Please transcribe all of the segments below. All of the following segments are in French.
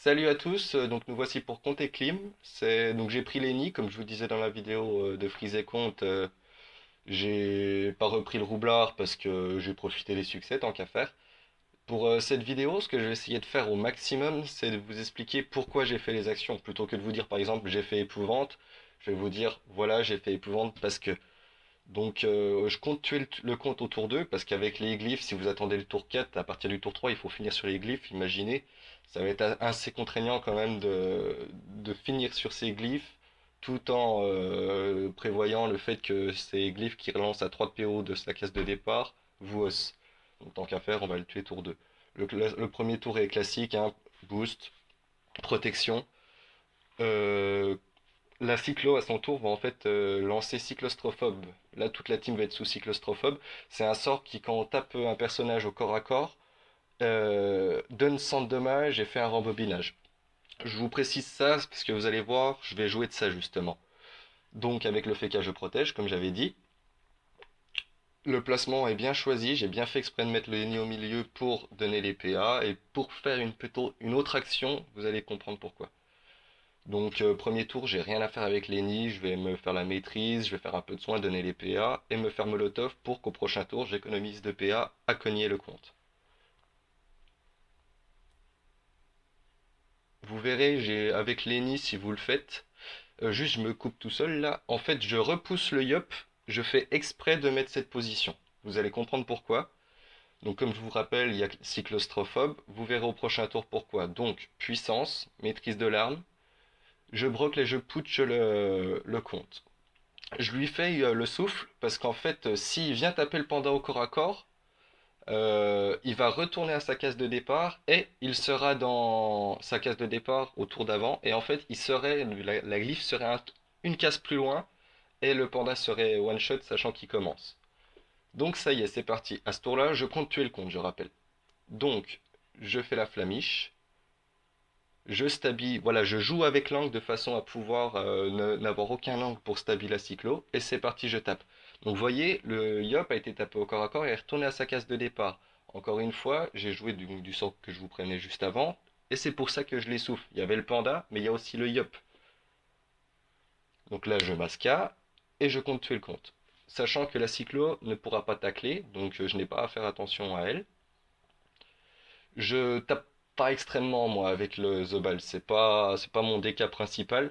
Salut à tous, donc nous voici pour Compte et Clim. Donc j'ai pris les nids, comme je vous disais dans la vidéo de Freeze et Compte, j'ai pas repris le roublard parce que j'ai profité des succès tant qu'à faire. Pour cette vidéo, ce que je vais essayer de faire au maximum, c'est de vous expliquer pourquoi j'ai fait les actions, plutôt que de vous dire par exemple j'ai fait épouvante, je vais vous dire voilà j'ai fait épouvante parce que. Donc je compte tuer le compte au tour 2 parce qu'avec les glyphes, si vous attendez le tour 4, à partir du tour 3, il faut finir sur les glyphes, imaginez. Ça va être assez contraignant quand même de finir sur ces glyphes tout en prévoyant le fait que ces glyphes qui relancent à 3 de PO de sa case de départ vous haussent. Donc tant qu'à faire, on va le tuer tour 2. Le premier tour est classique, hein, boost, protection. Euh, la cyclo à son tour va en fait lancer cyclostrophobe. Là, toute la team va être sous cyclostrophobe. C'est un sort qui, quand on tape un personnage au corps à corps, donne 100 de dommages et fait un rembobinage. Je vous précise ça parce que vous allez voir, je vais jouer de ça justement. Donc avec le FK je protège, comme j'avais dit. Le placement est bien choisi, j'ai bien fait exprès de mettre le Eni au milieu pour donner les PA et pour faire une autre action, vous allez comprendre pourquoi. Donc premier tour, j'ai rien à faire avec Lenny, je vais me faire la maîtrise, je vais faire un peu de soin, donner les PA et me faire Molotov pour qu'au prochain tour, j'économise de PA à cogner le compte. Vous verrez, j'ai avec Lenny, si vous le faites, juste je me coupe tout seul là. En fait, je repousse le yop, je fais exprès de mettre cette position. Vous allez comprendre pourquoi. Donc comme je vous rappelle, il y a cyclostrophobe. Vous verrez au prochain tour pourquoi. Donc puissance, maîtrise de l'arme. Je brocle et je putsch le compte. Je lui fais le souffle parce qu'en fait, s'il vient taper le panda au corps à corps, il va retourner à sa case de départ et il sera dans sa case de départ au tour d'avant. Et en fait, la glyphe serait une case plus loin et le panda serait one shot sachant qu'il commence. Donc ça y est, c'est parti. À ce tour-là, je compte tuer le compte, je rappelle. Donc, je fais la flamiche. Je stabilise, voilà, je joue avec l'angle de façon à pouvoir n'avoir aucun angle pour stabiliser la cyclo. Et c'est parti, je tape. Donc vous voyez, le Yop a été tapé au corps à corps et est retourné à sa case de départ. Encore une fois, j'ai joué du sort que je vous prenais juste avant. Et c'est pour ça que je l'essouffle. Il y avait le panda, mais il y a aussi le Yop. Donc là, je masca et je compte tuer le compte. Sachant que la cyclo ne pourra pas tacler, donc je n'ai pas à faire attention à elle. Je tape pas extrêmement moi avec le Zobal, c'est pas mon DK principal.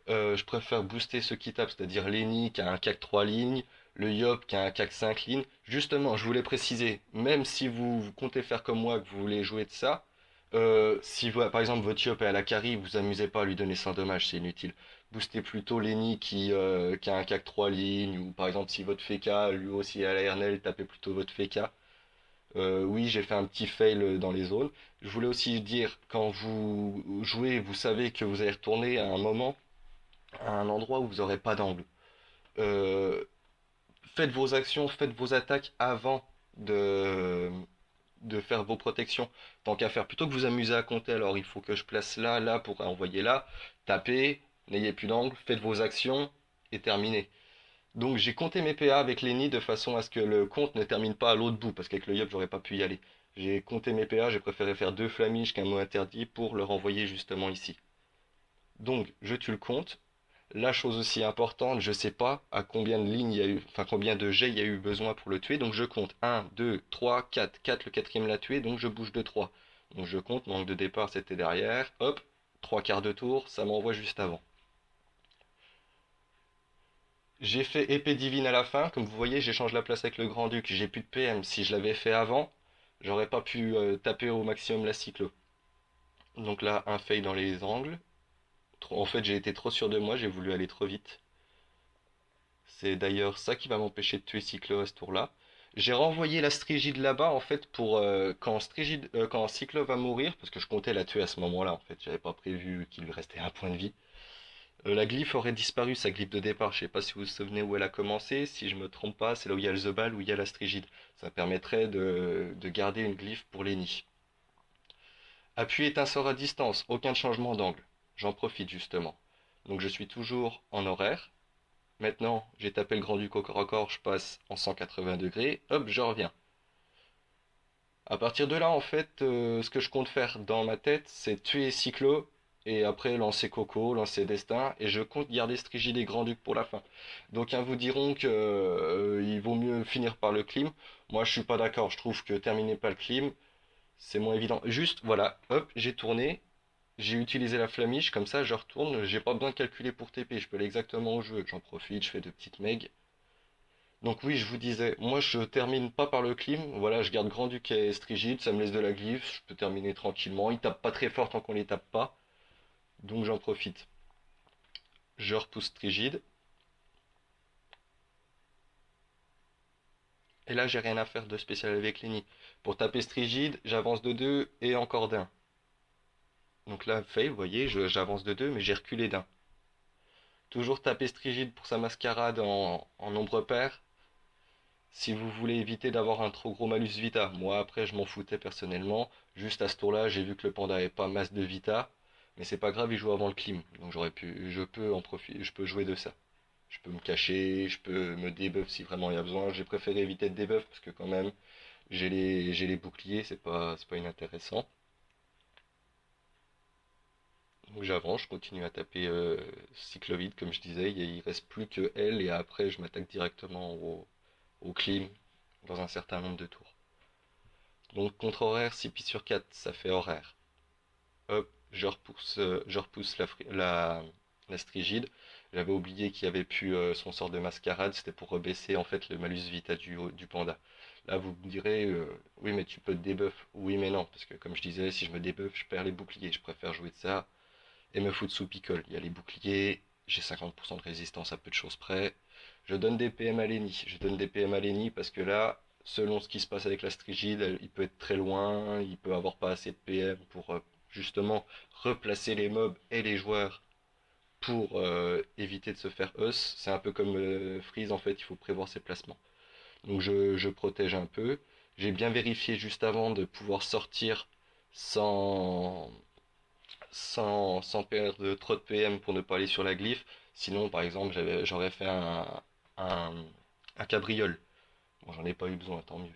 Je préfère booster ceux qui tapent, c'est-à-dire Lenny qui a un CAC 3 lignes, le Yop qui a un CAC 5 lignes. Justement, je voulais préciser, même si vous comptez faire comme moi, que vous voulez jouer de ça, si par exemple votre Yop est à la carry, vous amusez pas à lui donner 100 dommages, c'est inutile. Boostez plutôt Lenny qui a un CAC 3 lignes, ou par exemple si votre Feka lui aussi est à la RNL, tapez plutôt votre Feka. Oui, j'ai fait un petit fail dans les zones. Je voulais aussi dire, quand vous jouez, vous savez que vous allez retourner à un moment, à un endroit où vous n'aurez pas d'angle. Euh, Faites vos actions, faites vos attaques avant de, de faire vos protections. Tant qu'à faire, plutôt que vous amuser à compter, alors il faut que je place là, là pour envoyer là, tapez, n'ayez plus d'angle, faites vos actions et terminez. Donc j'ai compté mes PA avec Lenny de façon à ce que le compte ne termine pas à l'autre bout, parce qu'avec le Yup j'aurais pas pu y aller. J'ai compté mes PA, j'ai préféré faire deux flamiches qu'un mot interdit pour le renvoyer justement ici. Donc je tue le compte. La chose aussi importante, je sais pas à combien de lignes il y a eu, enfin combien de jets il y a eu besoin pour le tuer, donc je compte 1, 2, 3, 4, 4 le quatrième l'a tué, donc je bouge de 3. Donc je compte, mon angle de départ c'était derrière, hop, 3 quarts de tour, ça m'envoie juste avant. J'ai fait épée divine à la fin, comme vous voyez, j'échange la place avec le grand-duc, j'ai plus de PM. Si je l'avais fait avant, j'aurais pas pu taper au maximum la cyclo. Donc là, un fail dans les angles. En fait, j'ai été trop sûr de moi, j'ai voulu aller trop vite. C'est d'ailleurs ça qui va m'empêcher de tuer Cyclo à ce tour-là. J'ai renvoyé la Strigide là-bas en fait pour quand Cyclo va mourir, parce que je comptais la tuer à ce moment-là en fait, j'avais pas prévu qu'il lui restait un point de vie. La glyphe aurait disparu, sa glyphe de départ. Je sais pas si vous vous souvenez où elle a commencé. Si je me trompe pas, c'est là où il y a le Zobal, où il y a la Strigide. Ça permettrait de garder une glyphe pour les nids. Appui est un sort à distance, aucun changement d'angle. J'en profite justement. Donc je suis toujours en horaire. Maintenant, j'ai tapé le grand duc au corps à corps, je passe en 180 degrés. Hop, je reviens. À partir de là, en fait, ce que je compte faire dans ma tête, c'est tuer Cyclo et après lancer Coco, lancer Destin, et je compte garder Strigide et Grand-Duc pour la fin. D'aucuns vous diront que il vaut mieux finir par le clim. Moi, je suis pas d'accord. Je trouve que terminer par le clim, c'est moins évident. Juste, voilà, hop, j'ai tourné, j'ai utilisé la flamiche, comme ça, je retourne. J'ai pas besoin de calculer pour TP. Je peux aller exactement où je veux. J'en profite, je fais de petites megs. Donc oui, je vous disais, moi je termine pas par le clim, voilà, je garde Grand Duc et Strigide, ça me laisse de la glyphe, je peux terminer tranquillement, ils tapent pas très fort tant qu'on les tape pas, donc j'en profite. Je repousse Strigide, et là j'ai rien à faire de spécial avec Lenny. Pour taper Strigide, j'avance de 2 et encore d'un. Donc là, fail, vous voyez, j'avance de 2 mais j'ai reculé d'un. Toujours taper Strigide pour sa mascarade en nombre pair, si vous voulez éviter d'avoir un trop gros malus vita. Moi après je m'en foutais personnellement. Juste à ce tour-là, j'ai vu que le panda avait pas masse de vita. Mais c'est pas grave, il joue avant le clim. Donc je peux en profiter, je peux jouer de ça. Je peux me cacher, je peux me debuff si vraiment il y a besoin. J'ai préféré éviter de debuff parce que quand même, j'ai les boucliers, c'est pas inintéressant. Donc j'avance, je continue à taper Cyclovide comme je disais. Il reste plus que elle et après je m'attaque directement au clim dans un certain nombre de tours. Donc contre horaire, 6 pistes sur 4, ça fait horaire. Hop, je repousse la strigide. J'avais oublié qu'il y avait pu son sort de mascarade, c'était pour rebaisser en fait le malus vita du panda. Là vous me direz, oui mais tu peux te debuff. Oui mais non, parce que comme je disais, si je me debuff, je perds les boucliers. Je préfère jouer de ça et me foutre sous picole. Il y a les boucliers, j'ai 50% de résistance à peu de choses près. Je donne des PM à Lenny. Je donne des PM à Lenny parce que là, selon ce qui se passe avec la Strigide, il peut être très loin, il peut avoir pas assez de PM pour justement replacer les mobs et les joueurs pour éviter de se faire us. C'est un peu comme Freeze en fait, il faut prévoir ses placements. Donc je protège un peu. J'ai bien vérifié juste avant de pouvoir sortir sans, sans perdre trop de PM pour ne pas aller sur la glyphe. Sinon, par exemple, j'aurais fait un, un cabriole. Bon, j'en ai pas eu besoin, tant mieux.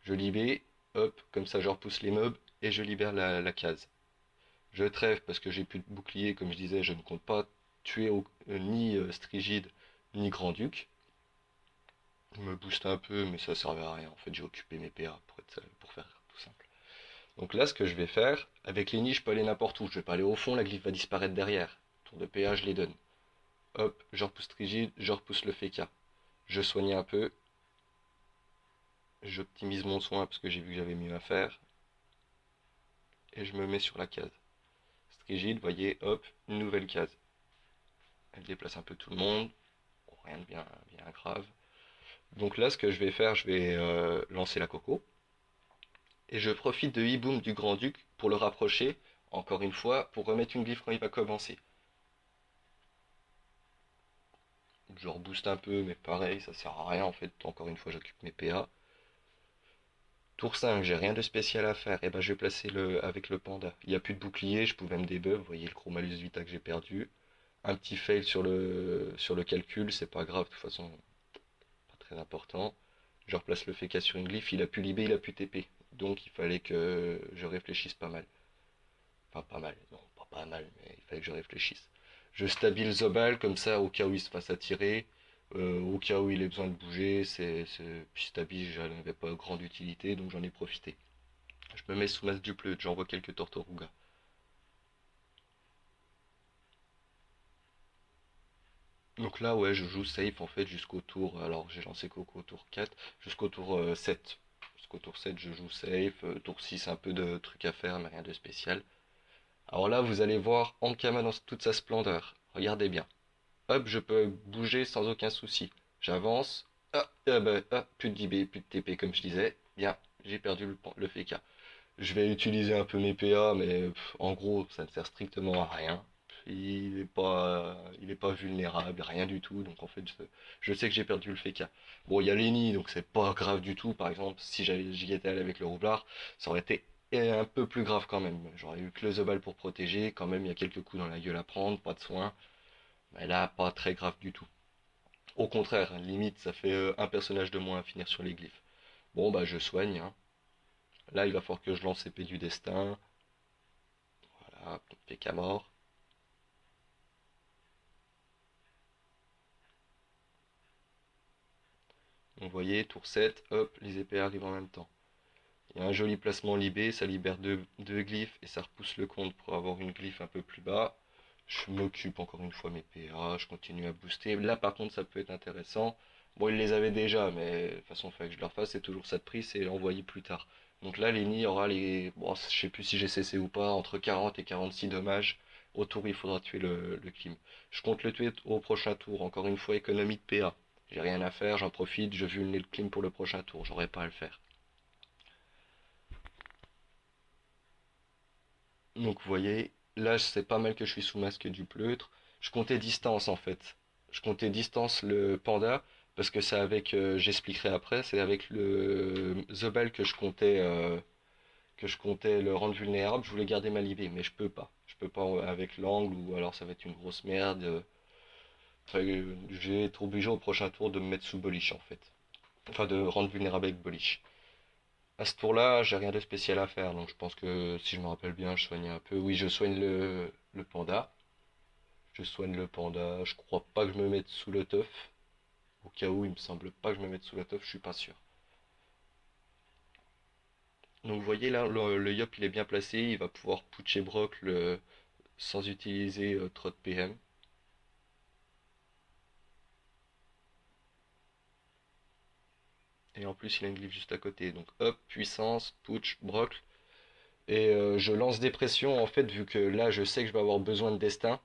Je libère, hop, comme ça je repousse les mobs et je libère la case. Je trêve parce que j'ai plus de bouclier, comme je disais, je ne compte pas tuer ni Strigide ni Grand-Duc. Je me booste un peu, mais ça servait à rien. En fait, j'ai occupé mes PA pour faire tout simple. Donc là, ce que je vais faire, avec les nids, je peux aller n'importe où. Je vais pas aller au fond, la glyphe va disparaître derrière. Tour de PA, je les donne. Hop, je repousse Rigide, je repousse le FK. Je soigne un peu. J'optimise mon soin parce que j'ai vu que j'avais mieux à faire. Et je me mets sur la case. Strigide, voyez, hop, une nouvelle case. Elle déplace un peu tout le monde. Bon, rien de bien grave. Donc là, ce que je vais faire, je vais lancer la coco. Et je profite de Hiboum du Grand-Duc pour le rapprocher, encore une fois, pour remettre une glyphe quand il va commencer. Je rebooste un peu, mais pareil, ça sert à rien en fait. Encore une fois, j'occupe mes PA. Tour 5, j'ai rien de spécial à faire. Et ben, je vais placer avec le panda. Il n'y a plus de bouclier, je pouvais me debuff. Vous voyez le gros malus vita que j'ai perdu. Un petit fail sur le calcul, c'est pas grave, de toute façon, pas très important. Je replace le FK sur une glyphe, il a pu libé, il a pu TP. Donc il fallait que je réfléchisse pas mal. Enfin, pas mal, non, pas mal, mais il fallait que je réfléchisse. Je stabilise Zobal comme ça, au cas où il se fasse attirer, au cas où il ait besoin de bouger. Puis stabilise, j'en avais pas grande utilité, donc j'en ai profité. Je me mets sous masse du pleu, j'envoie quelques Tortoruga. Donc là, ouais, je joue safe en fait jusqu'au tour. Alors j'ai lancé Coco au tour 4, jusqu'au tour 7. Jusqu'au tour 7, je joue safe. Tour 6, un peu de trucs à faire, mais rien de spécial. Alors là, vous allez voir Ankama dans toute sa splendeur. Regardez bien. Hop, je peux bouger sans aucun souci. J'avance. Plus de DB, plus de TP comme je disais. Bien, j'ai perdu le FK. Je vais utiliser un peu mes PA, mais en gros, ça ne sert strictement à rien. Il est pas vulnérable, rien du tout. Donc en fait, je sais que j'ai perdu le FK. Bon, il y a Lenny, donc c'est pas grave du tout. Par exemple, si j'y étais allé avec le roublard, ça aurait été un peu plus grave quand même. J'aurais eu que le Zobal pour protéger. Quand même, il y a quelques coups dans la gueule à prendre, pas de soin. Mais là, pas très grave du tout. Au contraire, limite, ça fait un personnage de moins à finir sur les glyphes. Bon, bah je soigne, hein. Là, il va falloir que je lance épée du destin. Voilà, PK mort. Donc, vous voyez, tour 7, hop, les épées arrivent en même temps. Il y a un joli placement libé, ça libère deux glyphes et ça repousse le compte pour avoir une glyphe un peu plus bas. Je m'occupe encore une fois mes PA, je continue à booster. Là par contre ça peut être intéressant. Bon ils les avaient déjà, mais de toute façon il fallait que je leur fasse, c'est toujours ça de prix, c'est envoyé plus tard. Donc là Lenny aura les. Bon, je sais plus si j'ai CC ou pas, entre 40 et 46 dommages. Au tour il faudra tuer le Klim. Je compte le tuer au prochain tour, encore une fois économie de PA. J'ai rien à faire, j'en profite, je vulnère le Klim pour le prochain tour, j'aurais pas à le faire. Donc vous voyez, là c'est pas mal que je suis sous masque du pleutre. Je comptais distance en fait. Je comptais distance le panda parce que c'est avec, j'expliquerai après, c'est avec le Zobel que je comptais le rendre vulnérable. Je voulais garder ma libé, mais je peux pas. Je peux pas avec l'angle ou alors ça va être une grosse merde. Enfin, je vais être obligé au prochain tour de me mettre sous Bolish en fait. Enfin de rendre vulnérable avec Bolish. À ce tour-là, j'ai rien de spécial à faire, donc je pense que si je me rappelle bien, je soigne un peu. Oui, je soigne le panda. Je soigne le panda. Je crois pas que je me mette sous le teuf. Au cas où, il me semble pas que je me mette sous le teuf, je suis pas sûr. Donc vous voyez là, le Yop il est bien placé, il va pouvoir putcher Brock sans utiliser trop de PM. Et en plus, il a une glyphe juste à côté. Donc hop, puissance, putsch, Brock. Et je lance des pressions en fait, vu que là je sais que je vais avoir besoin de destin.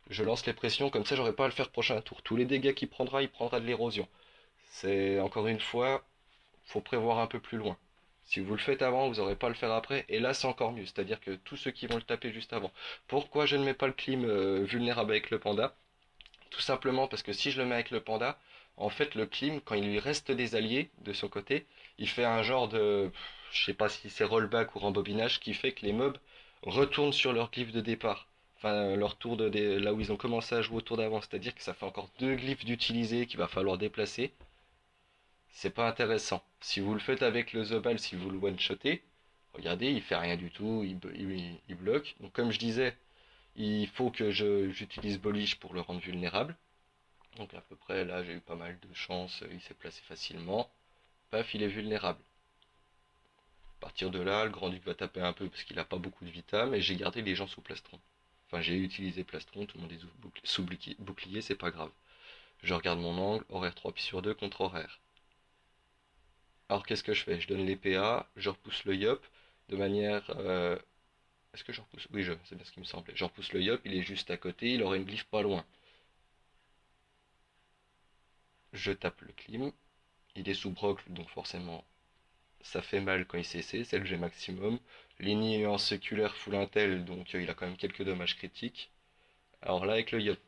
Je lance les pressions, comme ça j'aurai pas à le faire prochain tour. Tous les dégâts qu'il prendra, il prendra de l'érosion. C'est encore une fois, faut prévoir un peu plus loin. Si vous le faites avant, vous n'aurez pas à le faire après. Et là, c'est encore mieux. C'est-à-dire que tous ceux qui vont le taper juste avant. Pourquoi je ne mets pas le clim vulnérable avec le panda? Tout simplement parce que si je le mets avec le panda, en fait, le clim, quand il lui reste des alliés de son côté, il fait un genre de. Je sais pas si c'est rollback ou rembobinage qui fait que les mobs retournent sur leur glyphe de départ. Enfin, leur tour là où ils ont commencé à jouer au tour d'avant. C'est-à-dire que ça fait encore deux glyphes d'utiliser qu'il va falloir déplacer. C'est pas intéressant. Si vous le faites avec le Zobal, si vous le one-shotez, regardez, il fait rien du tout, il bloque. Donc comme je disais, il faut que j'utilise Bolish pour le rendre vulnérable. Donc à peu près là j'ai eu pas mal de chance, il s'est placé facilement. Paf, il est vulnérable. À partir de là, le grand-duc va taper un peu parce qu'il a pas beaucoup de vita, mais j'ai gardé les gens sous plastron. Enfin j'ai utilisé plastron, tout le monde est sous bouclier, c'est pas grave. Je regarde mon angle, horaire 3 pi sur 2 contre horaire. Alors qu'est-ce que je fais? Je donne les PA, je repousse le Yop de manière. Est-ce que je repousse? Oui, c'est bien ce qui me semblait. Je repousse le Yop, il est juste à côté, il aurait une glyphe pas loin. Je tape le clim, il est sous broc, donc forcément ça fait mal quand il CC, c'est le G maximum. Lenny est en séculaire full intel, donc il a quand même quelques dommages critiques. Alors là avec le Yop,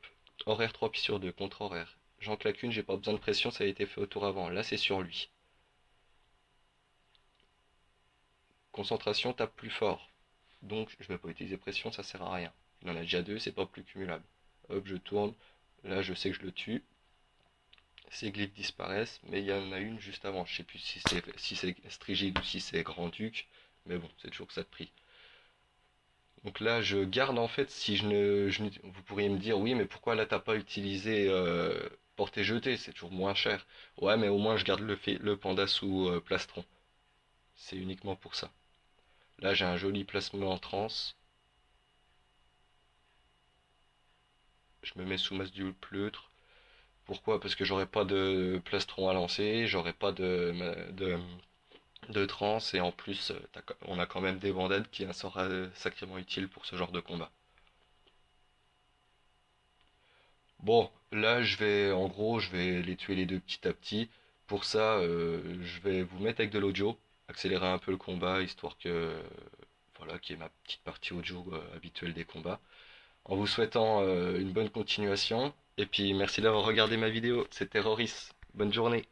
horaire 3 pi sur 2 contre horaire. J'en claque une, j'ai pas besoin de pression, ça a été fait au tour avant. Là c'est sur lui. Concentration tape plus fort. Donc je ne vais pas utiliser pression, ça sert à rien. Il en a déjà deux, c'est pas plus cumulable. Hop, je tourne. Là, je sais que je le tue. Ces glyphes disparaissent, mais il y en a une juste avant. Je sais plus si c'est Strigide ou si c'est Grand-Duc, mais bon, c'est toujours ça de prix. Donc là, je garde en fait, si vous pourriez me dire, oui, mais pourquoi là t'as pas utilisé portée jetée, c'est toujours moins cher. Ouais, mais au moins je garde le panda sous plastron. C'est uniquement pour ça. Là, j'ai un joli placement en transe. Je me mets sous masse du pleutre. Pourquoi? Parce que j'aurai pas de plastron à lancer, j'aurai pas de transe, et en plus, on a quand même des bandades qui sera sacrément utile pour ce genre de combat. Bon, là, en gros, je vais les tuer les deux petit à petit. Pour ça, je vais vous mettre avec de l'audio, accélérer un peu le combat, histoire que, voilà, qui est ma petite partie audio habituelle des combats. En vous souhaitant une bonne continuation. Et puis merci d'avoir regardé ma vidéo. C'était Roris. Bonne journée.